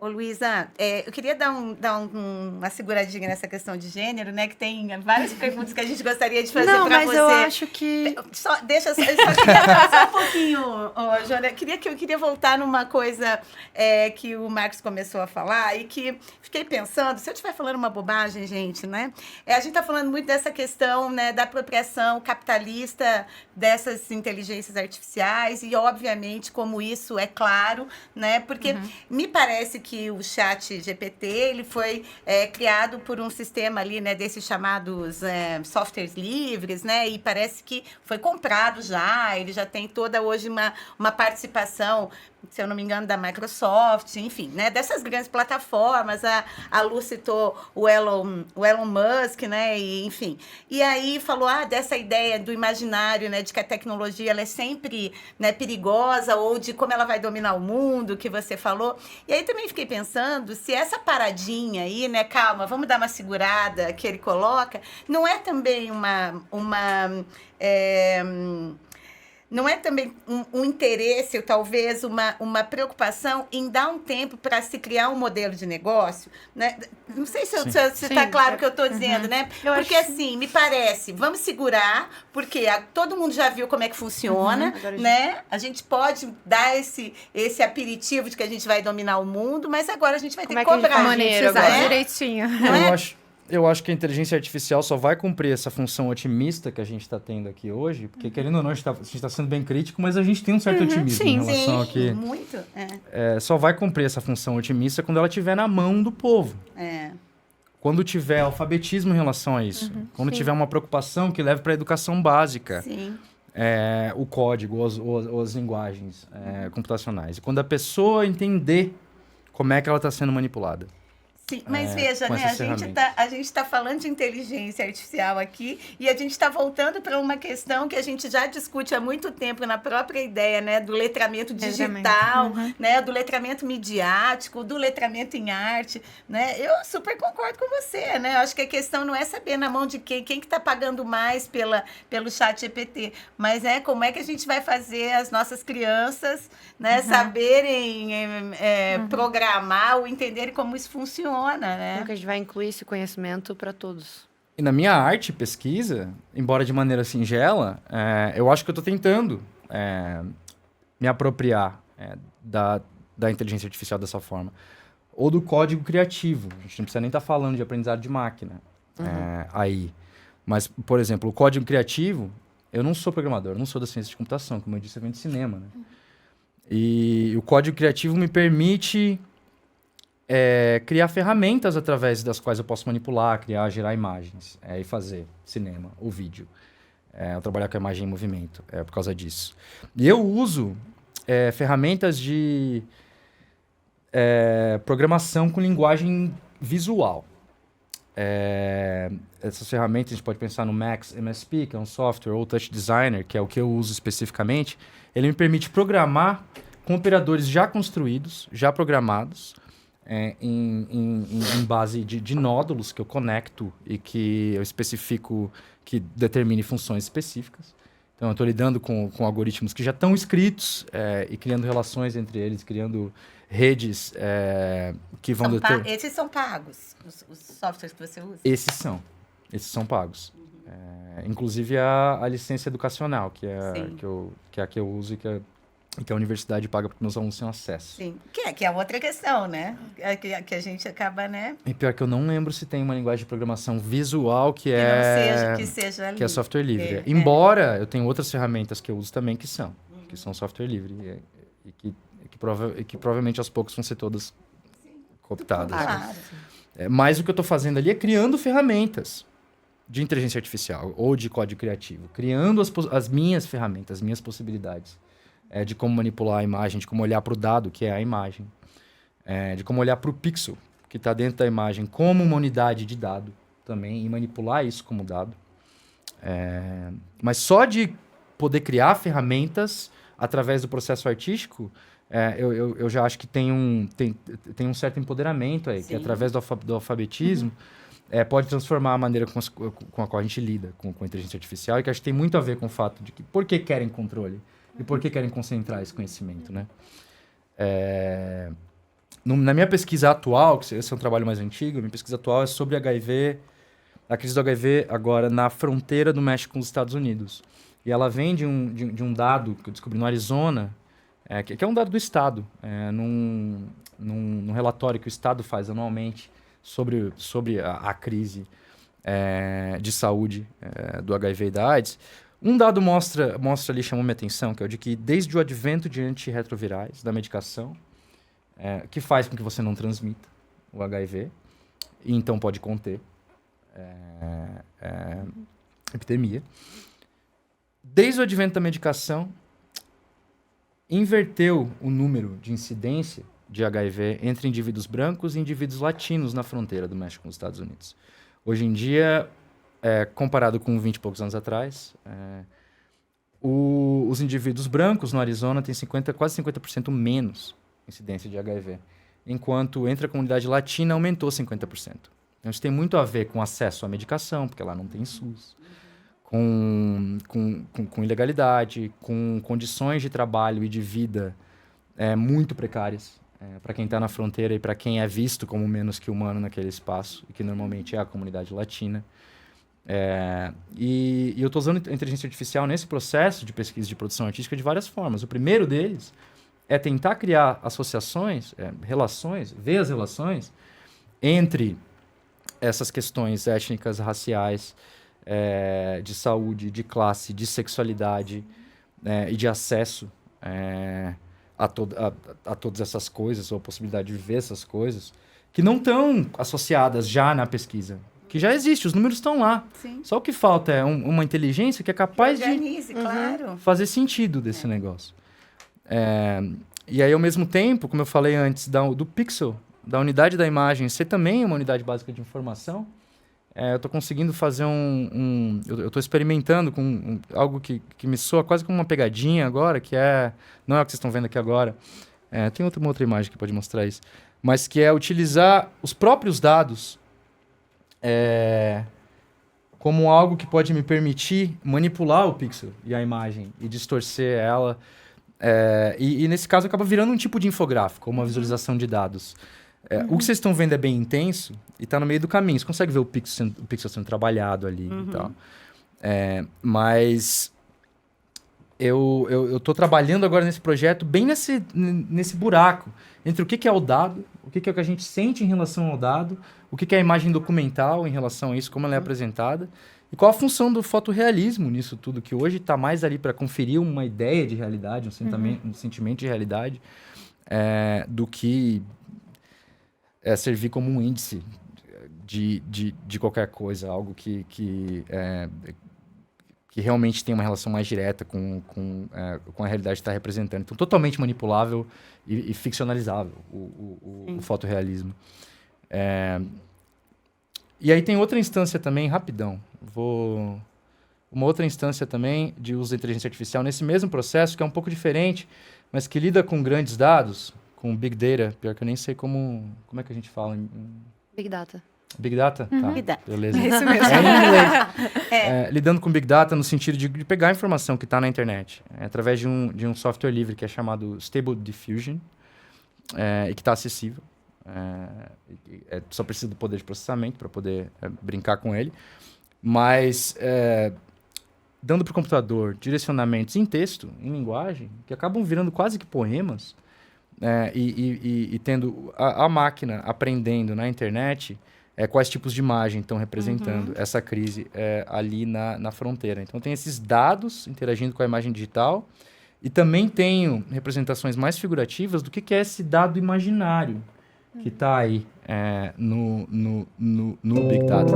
Ô, Luísa, eu queria dar uma seguradinha nessa questão de gênero, né? Que tem várias perguntas que a gente gostaria de fazer para você. Não, mas eu acho que... Eu só queria passar um pouquinho, Joana. Eu queria voltar numa coisa que o Marcos começou a falar e que fiquei pensando, se eu estiver falando uma bobagem, gente, né? A gente está falando muito dessa questão, né, da apropriação capitalista dessas inteligências artificiais e, obviamente, como isso é claro, né? Porque me parece que o chat GPT ele foi criado por um sistema ali, né, desses chamados softwares livres, né, e parece que foi comprado já, ele já tem toda hoje uma participação, se eu não me engano, da Microsoft, enfim, né, dessas grandes plataformas. A Lu citou o Elon Musk, né, e, enfim. E aí falou dessa ideia do imaginário, né, de que a tecnologia ela é sempre, né, perigosa, ou de como ela vai dominar o mundo, que você falou. E aí também fiquei pensando se essa paradinha aí, né, calma, vamos dar uma segurada que ele coloca, não é também não é também um interesse, ou talvez uma preocupação em dar um tempo para se criar um modelo de negócio, né? Não sei se está claro o que eu estou dizendo, né? Porque assim, me parece, vamos segurar, porque todo mundo já viu como é que funciona, né? A gente pode dar esse aperitivo de que a gente vai dominar o mundo, mas agora a gente vai ter que cobrar. Monetizar direitinho. Eu acho que a inteligência artificial só vai cumprir essa função otimista que a gente está tendo aqui hoje, porque, querendo ou não, a gente está sendo bem crítico, mas a gente tem um certo otimismo em relação a que... Muito. Só vai cumprir essa função otimista quando ela estiver na mão do povo. Quando tiver alfabetismo em relação a isso. Quando tiver uma preocupação que leve para a educação básica. O código, ou as linguagens computacionais. E quando a pessoa entender como é que ela está sendo manipulada. Sim, mas veja, né, a gente está falando de inteligência artificial aqui e a gente está voltando para uma questão que a gente já discute há muito tempo na própria ideia, né, do letramento digital, né, do letramento midiático, do letramento em arte, né? Eu super concordo com você, né? Eu acho que a questão não é saber na mão de quem que está pagando mais pelo chat GPT, mas como é que a gente vai fazer as nossas crianças, né, saberem programar ou entenderem como isso funciona. Né? Como que a gente vai incluir esse conhecimento para todos? E na minha arte e pesquisa, embora de maneira singela, eu acho que eu estou tentando me apropriar da inteligência artificial dessa forma. Ou do código criativo. A gente não precisa nem estar falando de aprendizado de máquina aí. Mas, por exemplo, o código criativo, eu não sou programador, eu não sou da ciência de computação, como eu disse, eu venho de cinema. Né? E o código criativo me permite... criar ferramentas através das quais eu posso manipular, gerar imagens e fazer cinema ou vídeo. Eu trabalhar com a imagem em movimento por causa disso. E eu uso ferramentas de programação com linguagem visual. Essas ferramentas, a gente pode pensar no Max MSP, que é um software, ou Touch Designer, que é o que eu uso especificamente. Ele me permite programar com operadores já construídos, já programados, em base de nódulos que eu conecto e que eu especifico que determine funções específicas. Então, eu estou lidando com algoritmos que já estão escritos e criando relações entre eles, criando redes que vão... Esses são pagos, os softwares que você usa? Esses são pagos. Inclusive a licença educacional, que é a que eu uso e que a universidade paga para que meus alunos tenham acesso. Sim, que é outra questão, né? Que a gente acaba, né? E pior que eu não lembro se tem uma linguagem de programação visual que seja que é software livre. Embora eu tenha outras ferramentas que eu uso também que são software livre e que provavelmente aos poucos vão ser todas cooptadas. Claro. Mas o que eu estou fazendo ali é criando ferramentas de inteligência artificial ou de código criativo, criando as minhas ferramentas, as minhas possibilidades. De como manipular a imagem, de como olhar para o dado, que é a imagem, de como olhar para o pixel, que está dentro da imagem, como uma unidade de dado também, e manipular isso como dado. Mas só de poder criar ferramentas através do processo artístico, eu já acho que tem um certo empoderamento aí, que através do alfabetismo pode transformar a maneira com a qual a gente lida com a inteligência artificial, e que acho que tem muito a ver com o fato de que por que querem controle? E por que querem concentrar esse conhecimento, né? Na minha pesquisa atual, que esse é um trabalho mais antigo, minha pesquisa atual é sobre HIV, a crise do HIV agora na fronteira do México com os Estados Unidos. E ela vem de um dado que eu descobri no Arizona, que é um dado do Estado, num relatório que o Estado faz anualmente sobre a crise de saúde do HIV e da AIDS. Um dado mostra ali, chamou minha atenção, que é o de que desde o advento de antirretrovirais, da medicação, que faz com que você não transmita o HIV, e então pode conter epidemia. Desde o advento da medicação, inverteu o número de incidência de HIV entre indivíduos brancos e indivíduos latinos na fronteira do México com os Estados Unidos. Hoje em dia, comparado com 20 e poucos anos atrás, os indivíduos brancos no Arizona têm quase 50% menos incidência de HIV, enquanto entre a comunidade latina aumentou 50%. Então, isso tem muito a ver com acesso à medicação, porque lá não tem SUS, com ilegalidade, com condições de trabalho e de vida muito precárias para quem está na fronteira e para quem é visto como menos que humano naquele espaço, e que normalmente é a comunidade latina. E eu estou usando a inteligência artificial nesse processo de pesquisa de produção artística de várias formas. O primeiro deles é tentar criar associações, relações, ver as relações entre essas questões étnicas, raciais, de saúde, de classe, de sexualidade e de acesso a todas essas coisas, ou a possibilidade de viver essas coisas, que não estão associadas já na pesquisa. Que já existe, os números estão lá. Sim. Só o que falta é uma inteligência que é capaz organize, claro. de fazer sentido desse negócio. E aí, ao mesmo tempo, como eu falei antes, do pixel, da unidade da imagem, ser também uma unidade básica de informação, eu estou conseguindo fazer eu estou experimentando com algo que me soa quase como uma pegadinha agora, que não é o que vocês estão vendo aqui agora. Tem uma outra imagem que pode mostrar isso. Mas que é utilizar os próprios dados como algo que pode me permitir manipular o pixel e a imagem e distorcer ela. E nesse caso acaba virando um tipo de infográfico, uma visualização de dados. O que vocês estão vendo é bem intenso e está no meio do caminho. Você consegue ver o pixel sendo trabalhado ali e tal. Mas eu estou trabalhando agora nesse projeto bem nesse buraco entre o que é o dado, o que é o que a gente sente em relação ao dado, o que é a imagem documental em relação a isso, como ela é apresentada, e qual a função do fotorrealismo nisso tudo, que hoje está mais ali para conferir uma ideia de realidade, um sentimento de realidade, do que servir como um índice de qualquer coisa, algo que realmente tem uma relação mais direta com a realidade que está representando. Então, totalmente manipulável e ficcionalizável o fotorrealismo. E aí tem outra instância também, rapidão, uma outra instância também de uso da inteligência artificial nesse mesmo processo, que é um pouco diferente, mas que lida com grandes dados, com Big Data, pior que eu nem sei como é que a gente fala em... Big Data. Big Data? Tá, Big Data. beleza. É isso mesmo. Em inglês. Lidando com Big Data no sentido de pegar a informação que está na internet, através de um software livre que é chamado Stable Diffusion, e que está acessível. Só precisa do poder de processamento para poder brincar com ele. Mas dando para o computador direcionamentos em texto, em linguagem, que acabam virando quase que poemas, e tendo a máquina aprendendo na internet quais tipos de imagem estão representando essa crise ali na fronteira. Então, tem esses dados interagindo com a imagem digital e também tenho representações mais figurativas do que é esse dado imaginário que está aí no Big Data.